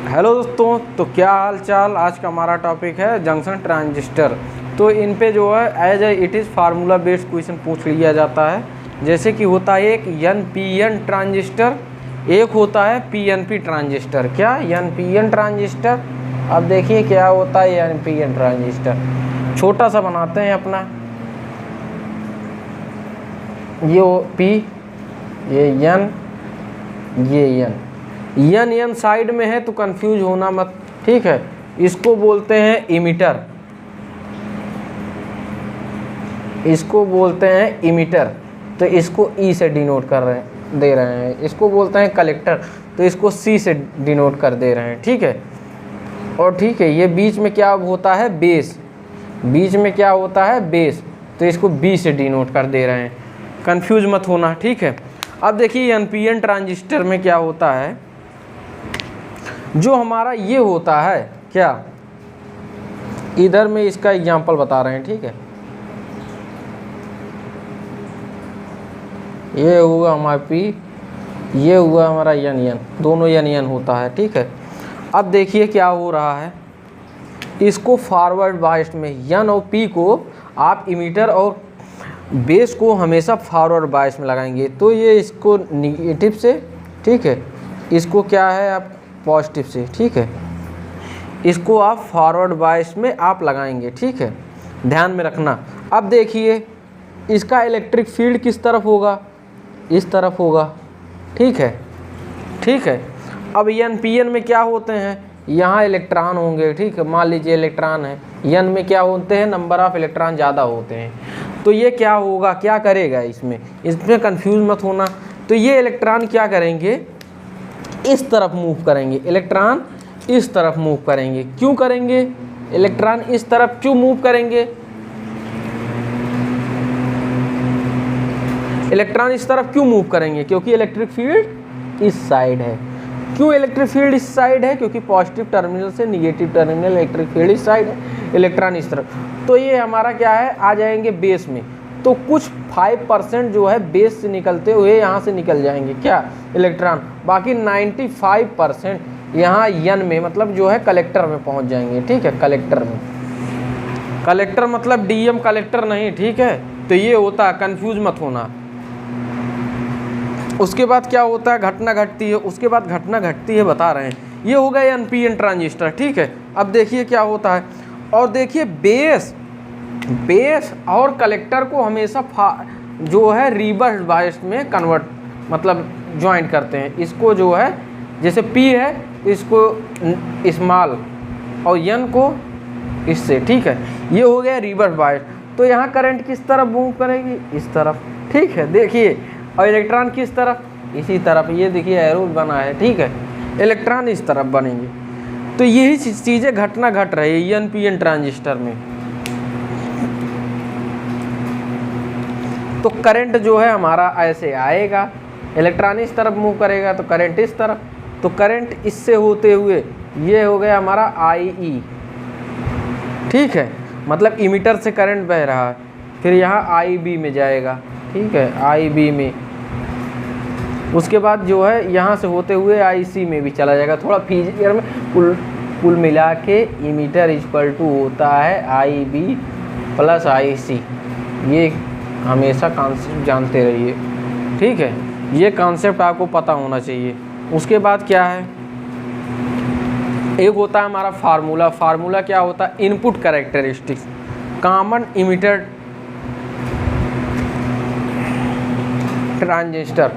Hello दोस्तों, तो क्या हाल चाल। आज का हमारा टॉपिक है जंक्शन ट्रांजिस्टर। तो इन पे जो है as a it is formula based question पूछ लिया जाता है। जैसे कि होता है एक NPN ट्रांजिस्टर, एक होता है PNP ट्रांजिस्टर। क्या NPN ट्रांजिस्टर? अब देखिए क्या होता है NPN ट्रांजिस्टर। छोटा सा बनाते हैं अपना, ये P, ये N, ये N साइड में है तो कंफ्यूज होना मत, ठीक है। इसको बोलते हैं इमीटर, इसको बोलते हैं इमीटर, तो इसको E से डिनोट कर दे रहे हैं। इसको बोलते हैं कलेक्टर, तो इसको C से डिनोट कर दे रहे हैं, ठीक है। और ठीक है, ये बीच में क्या होता है, बेस, बीच में क्या होता है, बेस, तो इसको B से डिनोट कर दे रहे हैं। कंफ्यूज मत होना, ठीक है। अब देखिए NPN ट्रांजिस्टर में क्या होता है, जो हमारा ये होता है क्या, इधर में इसका एग्जांपल बता रहे हैं, ठीक है। ये हुआ हमारा P, ये हुआ हमारा NN, दोनों NN होता है, ठीक है। अब देखिए क्या हो रहा है, इसको फॉरवर्ड बायस्ड में N और P को आप इमीटर और बेस को हमेशा फॉरवर्ड बायस में लगाएंगे, तो ये इसको निगेटिव से, ठीक है, इसको क्या है आप पॉजिटिव से, ठीक है। इसको आप फॉरवर्ड बायस में आप लगाएंगे, ठीक है, ध्यान में रखना। अब देखिए इसका इलेक्ट्रिक फील्ड किस तरफ होगा, इस तरफ होगा, ठीक है, ठीक है। अब NPN में क्या होते हैं, यहाँ इलेक्ट्रॉन होंगे, ठीक है। मान लीजिए इलेक्ट्रॉन है, N में क्या होते हैं, नंबर ऑफ इलेक्ट्रॉन ज़्यादा होते हैं, तो ये क्या होगा, क्या करेगा, इसमें कंफ्यूज मत होना। तो ये इलेक्ट्रॉन क्या करेंगे, इस तरफ मूव करेंगे, इलेक्ट्रॉन इस तरफ मूव करेंगे। क्यों करेंगे, इलेक्ट्रॉन इस तरफ क्यों मूव करेंगे, इलेक्ट्रॉन इस तरफ क्यों मूव करेंगे, क्योंकि इलेक्ट्रिक फील्ड इस साइड है। क्यों इलेक्ट्रिक फील्ड इस साइड है, क्योंकि पॉजिटिव टर्मिनल से निगेटिव टर्मिनल इलेक्ट्रिक फील्ड इस साइड है, इलेक्ट्रॉन इस तरफ। तो ये हमारा क्या है, आ जाएंगे बेस में, तो कुछ 5% जो है बेस से निकलते हुए यहाँ से निकल जाएंगे, क्या, इलेक्ट्रॉन। बाकी 95% यहाँ N में, मतलब जो है कलेक्टर में पहुँच जाएंगे, ठीक है, कलेक्टर में। कलेक्टर मतलब DM कलेक्टर नहीं, ठीक है। तो ये होता है, कंफ्यूज मत होना। उसके बाद क्या होता है, घटना घटती है, उसके बाद घटना घटती है बता रहे हैं। ये हो गया NPN ट्रांजिस्टर, ठीक है। अब देखिए क्या होता है, और देखिए बेस और कलेक्टर को हमेशा जो है रिवर्स बायस में कन्वर्ट, मतलब ज्वाइंट करते हैं। इसको जो है जैसे P है, इसको स्मॉल और N को इससे, ठीक है। ये हो गया रिवर्स बायस। तो यहाँ करंट किस तरफ मूव करेगी, इस तरफ, ठीक है। देखिए, और इलेक्ट्रॉन किस तरफ, इसी तरफ। ये देखिए एरो बना है, ठीक है, इलेक्ट्रॉन इस तरफ बनेंगे। तो यही चीज़ें घटना घट रही है NPN ट्रांजिस्टर में। तो करंट जो है हमारा ऐसे आएगा, इलेक्ट्रॉन इस तरफ मूव करेगा तो करंट इस तरफ, तो करंट इससे होते हुए ये हो गया हमारा IE, ठीक है, मतलब इमीटर से करंट बह रहा है, फिर यहाँ IB में जाएगा, ठीक है, IB में। उसके बाद जो है यहाँ से होते हुए IC में भी चला जाएगा। थोड़ा फिजिक्स में कुल मिला के इमीटर इक्वल टू होता है IB प्लस IC। ये हमेशा कॉन्सेप्ट जानते रहिए, ठीक है, ये कॉन्सेप्ट आपको पता होना चाहिए। उसके बाद क्या है, एक होता है हमारा फार्मूला। फार्मूला क्या होता है, input characteristics common emitter transistor,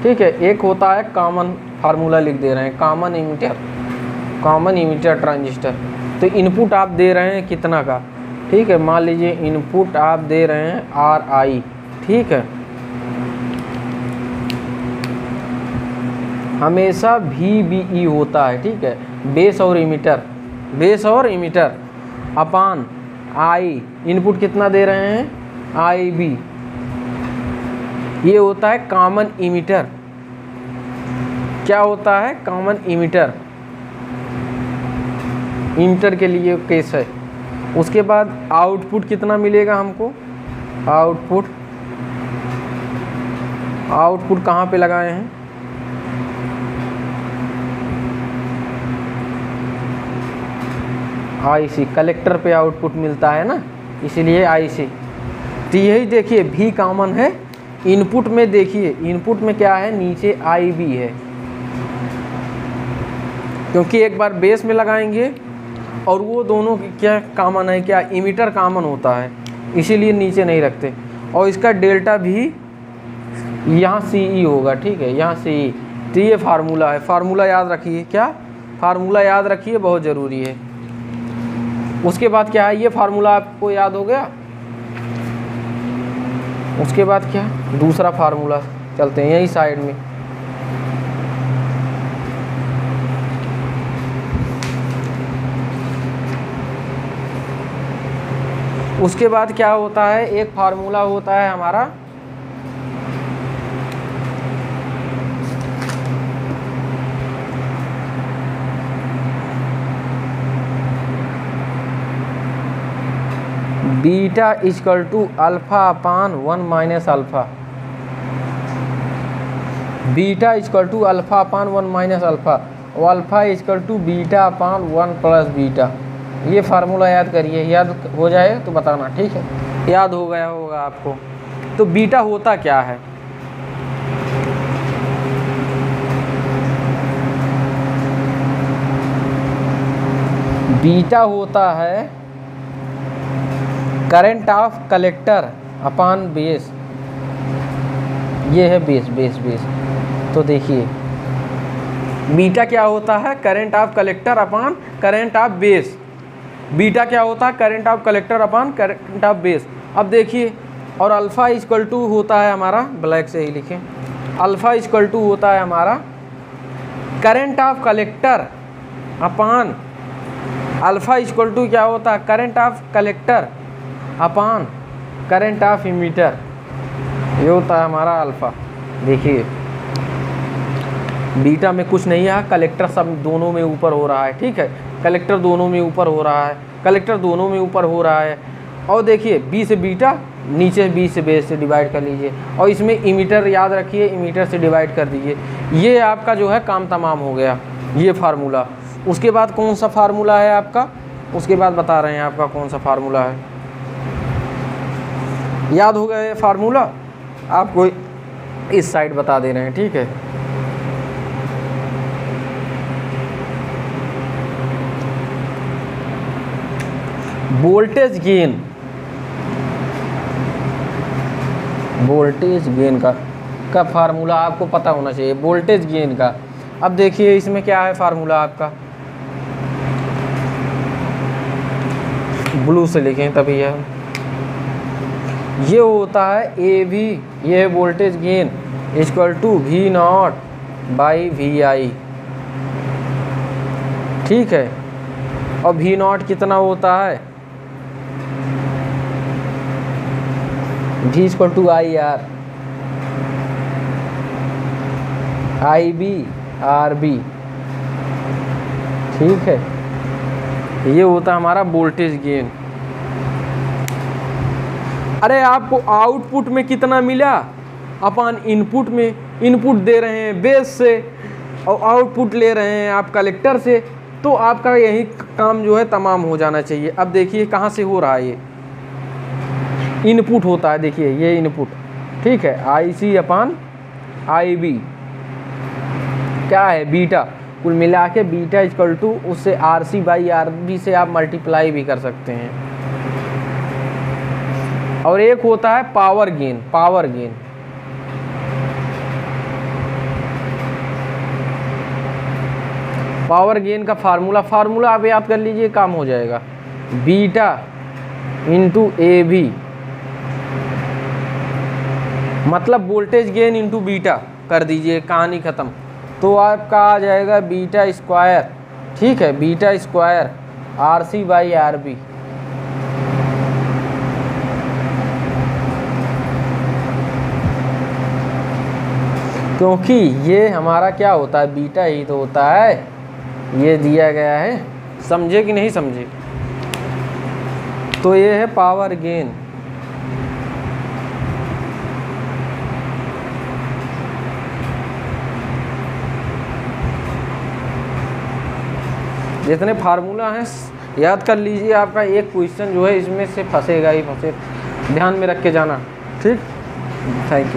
ठीक है। एक होता है कॉमन, फार्मूला लिख दे रहे हैं, कॉमन इमीटर ट्रांजिस्टर। तो इनपुट आप दे रहे हैं कितना का, ठीक है, मान लीजिए इनपुट आप दे रहे हैं RI, ठीक है। हमेशा VBE होता है, ठीक है, बेस और इमीटर अपान I। इनपुट कितना दे रहे हैं, IB। ये होता है कॉमन इमीटर। क्या होता है, कॉमन इमीटर, इमीटर के लिए केस है। उसके बाद आउटपुट कितना मिलेगा हमको, आउटपुट कहाँ पे लगाए हैं, IC कलेक्टर पे आउटपुट मिलता है ना, इसीलिए IC। तो यही देखिए भी कॉमन है। इनपुट में देखिए, इनपुट में क्या है, नीचे IB है, क्योंकि एक बार बेस में लगाएंगे और वो दोनों क्या कॉमन है, क्या इमीटर कॉमन होता है, इसीलिए नीचे नहीं रखते। और इसका डेल्टा भी यहाँ CE होगा, ठीक है, यहाँ CE। तो ये फार्मूला है, फार्मूला याद रखिए। क्या फार्मूला याद रखिए, बहुत ज़रूरी है। उसके बाद क्या है, ये फार्मूला आपको याद हो गया। उसके बाद क्या, दूसरा फार्मूला चलते हैं यही साइड में। उसके बाद क्या होता है, एक फार्मूला होता है हमारा beta equal to alpha upon 1 minus alpha. Beta equal to alpha upon 1 minus alpha और alpha equal to beta upon 1 plus beta. ये फार्मूला याद करिए, याद हो जाए तो बताना, ठीक है। याद हो गया होगा आपको। तो बीटा होता क्या है, बीटा होता है current of collector upon base. ये है बेस, बेस बेस। तो देखिए बीटा क्या होता है, current of collector upon current of base. Beta क्या होता है, current of collector upon current of base. अब देखिए, और अल्फ़ा इक्वल टू होता है हमारा, ब्लैक से ही लिखें, अल्फ़ा इक्वल टू होता है हमारा current of collector upon, alpha equal to क्या होता है, current of collector upon current of emitter. ये होता है हमारा अल्फ़ा। देखिए बीटा में कुछ नहीं है, कलेक्टर सब दोनों में ऊपर हो रहा है, ठीक है, कलेक्टर दोनों में ऊपर हो रहा है, कलेक्टर दोनों में ऊपर हो रहा है। और देखिए बी से बीटा, नीचे बी से बेस से डिवाइड कर लीजिए, और इसमें इमीटर याद रखिए, इमीटर से डिवाइड कर दीजिए। ये आपका जो है काम तमाम हो गया, ये फार्मूला। उसके बाद कौन सा फार्मूला है आपका, उसके बाद बता रहे हैं आपका कौन सा फार्मूला है। याद हो गया ये फार्मूला, आपको इस साइड बता दे रहे हैं, ठीक है। वोल्टेज गेन, वोल्टेज गेन का फार्मूला आपको पता होना चाहिए, वोल्टेज गेन का। अब देखिए इसमें क्या है फार्मूला आपका, ब्लू से लिखें तभी है। ये होता है AV, ये voltage gain equal to V0 by VI, ठीक है। और V0 कितना होता है, V equal to IR, IB RB, ठीक है। ये होता है हमारा वोल्टेज गेन। अरे आपको आउटपुट में कितना मिला, अपन इनपुट में, इनपुट दे रहे हैं बेस से और आउटपुट ले रहे हैं आप कलेक्टर से, तो आपका यही काम जो है तमाम हो जाना चाहिए। अब देखिए कहाँ से हो रहा है, ये इनपुट होता है, देखिए ये इनपुट, ठीक है, IC अपान IB क्या है, बीटा। कुल मिला के बीटा इक्वल टू उससे RC बाई RB से आप मल्टीप्लाई भी कर सकते हैं। और एक होता है power gain, power gain. Power gain का फार्मूला आप याद कर लीजिए, काम हो जाएगा। बीटा इंटू AV, मतलब वोल्टेज गेन इंटू बीटा कर दीजिए, कहानी ख़त्म। तो आपका आ जाएगा बीटा स्क्वायर, ठीक है, beta square RC by RB। क्योंकि ये हमारा क्या होता है, बीटा ही तो होता है। ये दिया गया है, समझे कि नहीं समझे। तो ये है पावर गेन। जितने फार्मूला हैं याद कर लीजिए, आपका एक क्वेश्चन जो है इसमें से फंसेगा ही फंसे, ध्यान में रख के जाना। ठीक, थैंक यू।